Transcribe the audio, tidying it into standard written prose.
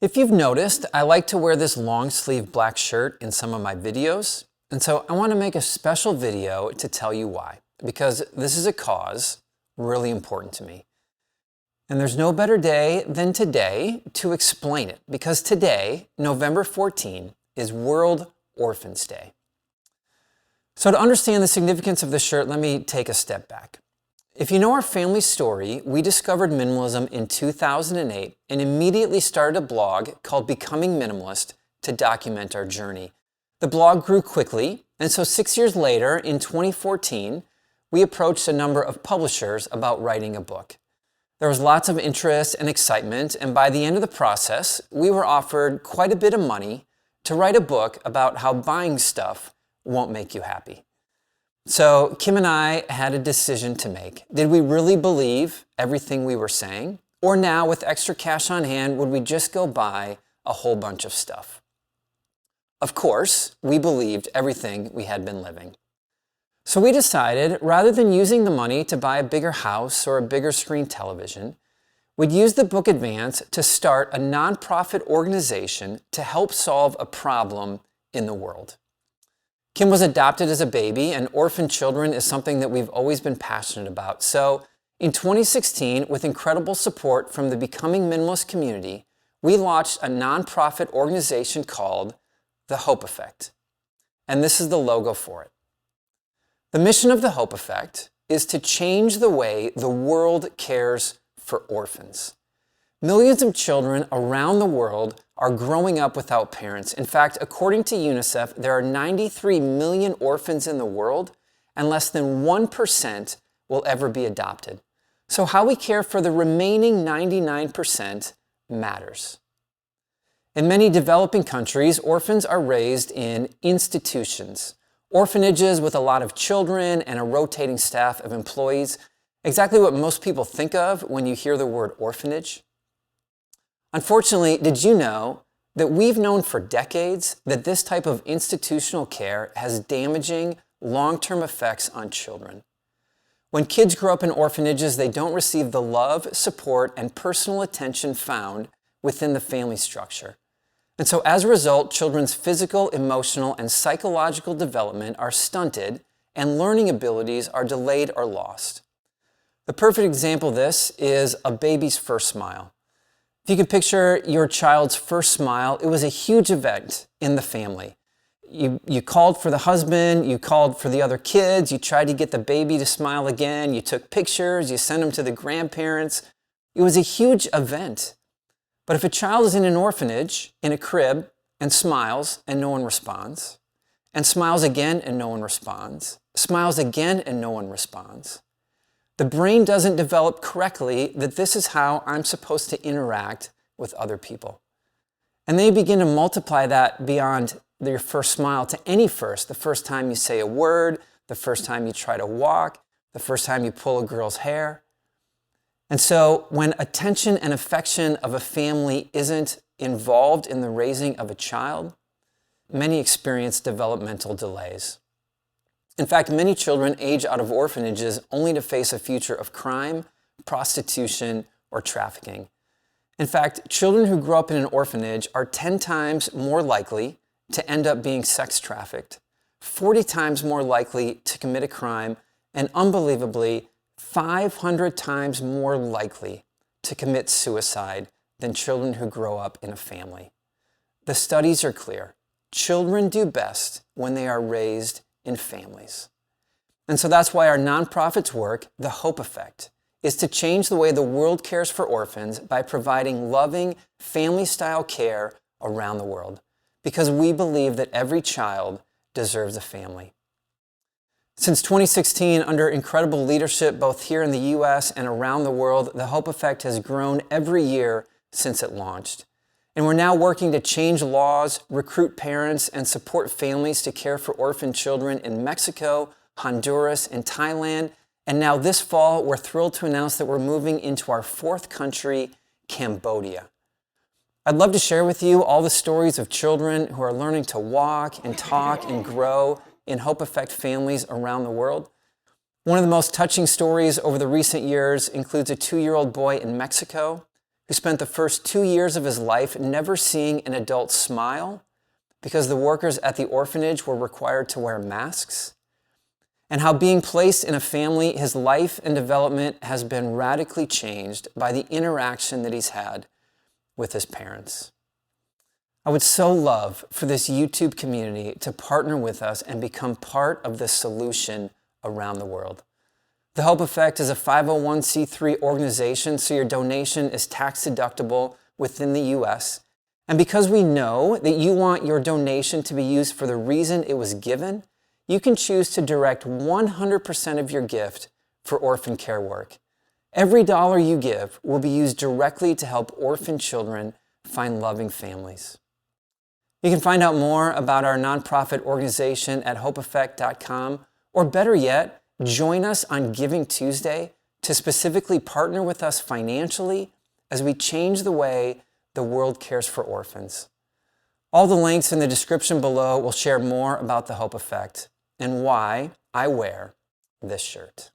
If you've noticed, I like to wear this long sleeve black shirt in some of my videos, and so I want to make a special video to tell you why, because this is a cause really important to me. And there's no better day than today to explain it, because today, November 14, is World Orphans Day. So to understand the significance of this shirt, let me take a step back. If you know our family story, we discovered minimalism in 2008 and immediately started a blog called Becoming Minimalist to document our journey. The blog grew quickly, and so 6 years later, in 2014, we approached a number of publishers about writing a book. There was lots of interest and excitement, and by the end of the process, we were offered quite a bit of money to write a book about how buying stuff won't make you happy. So Kim and I had a decision to make. Did we really believe everything we were saying? Or now, with extra cash on hand, would we just go buy a whole bunch of stuff? Of course, we believed everything we had been living. So we decided, rather than using the money to buy a bigger house or a bigger screen television, we'd use the book advance to start a nonprofit organization to help solve a problem in the world. Kim was adopted as a baby, and orphan children is something that we've always been passionate about. So in 2016, with incredible support from the Becoming Minimalist community, we launched a nonprofit organization called The Hope Effect. And this is the logo for it. The mission of The Hope Effect is to change the way the world cares for orphans. Millions of children around the world are growing up without parents. In fact, according to UNICEF, there are 93 million orphans in the world, and less than 1% will ever be adopted. So how we care for the remaining 99% matters. In many developing countries, orphans are raised in institutions, orphanages with a lot of children and a rotating staff of employees, exactly what most people think of when you hear the word orphanage. Unfortunately, did you know that we've known for decades that this type of institutional care has damaging long-term effects on children? When kids grow up in orphanages, they don't receive the love, support, and personal attention found within the family structure. And so as a result, children's physical, emotional, and psychological development are stunted, and learning abilities are delayed or lost. The perfect example of this is a baby's first smile. If you could picture your child's first smile, it was a huge event in the family. You called for the husband, you called for the other kids, you tried to get the baby to smile again, you took pictures, you sent them to the grandparents. It was a huge event. But if a child is in an orphanage, in a crib, and smiles and no one responds, and smiles again and no one responds, smiles again and no one responds, the brain doesn't develop correctly that this is how I'm supposed to interact with other people. And then you begin to multiply that beyond your first smile to any first, the first time you say a word, the first time you try to walk, the first time you pull a girl's hair. And so when attention and affection of a family isn't involved in the raising of a child, many experience developmental delays. In fact, many children age out of orphanages only to face a future of crime, prostitution, or trafficking. In fact, children who grow up in an orphanage are 10 times more likely to end up being sex trafficked, 40 times more likely to commit a crime, and unbelievably, 500 times more likely to commit suicide than children who grow up in a family. The studies are clear. Children do best when they are raised in families. And so that's why our nonprofit's work, The Hope Effect, is to change the way the world cares for orphans by providing loving, family-style care around the world, because we believe that every child deserves a family. Since 2016, under incredible leadership both here in the US and around the world, The Hope Effect has grown every year since it launched. And we're now working to change laws, recruit parents, and support families to care for orphan children in Mexico, Honduras, and Thailand. And now this fall, we're thrilled to announce that we're moving into our fourth country, Cambodia. I'd love to share with you all the stories of children who are learning to walk and talk and grow in Hope Effect families around the world. One of the most touching stories over the recent years includes a 2-year-old boy in Mexico who who spent the first 2 years of his life never seeing an adult smile because the workers at the orphanage were required to wear masks, and how being placed in a family, his life and development has been radically changed by the interaction that he's had with his parents. I would so love for this YouTube community to partner with us and become part of the solution around the world. The Hope Effect is a 501c3 organization, so your donation is tax deductible within the U.S. And because we know that you want your donation to be used for the reason it was given, you can choose to direct 100% of your gift for orphan care work. Every dollar you give will be used directly to help orphan children find loving families. You can find out more about our nonprofit organization at hopeeffect.com, or better yet, join us on Giving Tuesday to specifically partner with us financially as we change the way the world cares for orphans. All the links in the description below will share more about the Hope Effect and why I wear this shirt.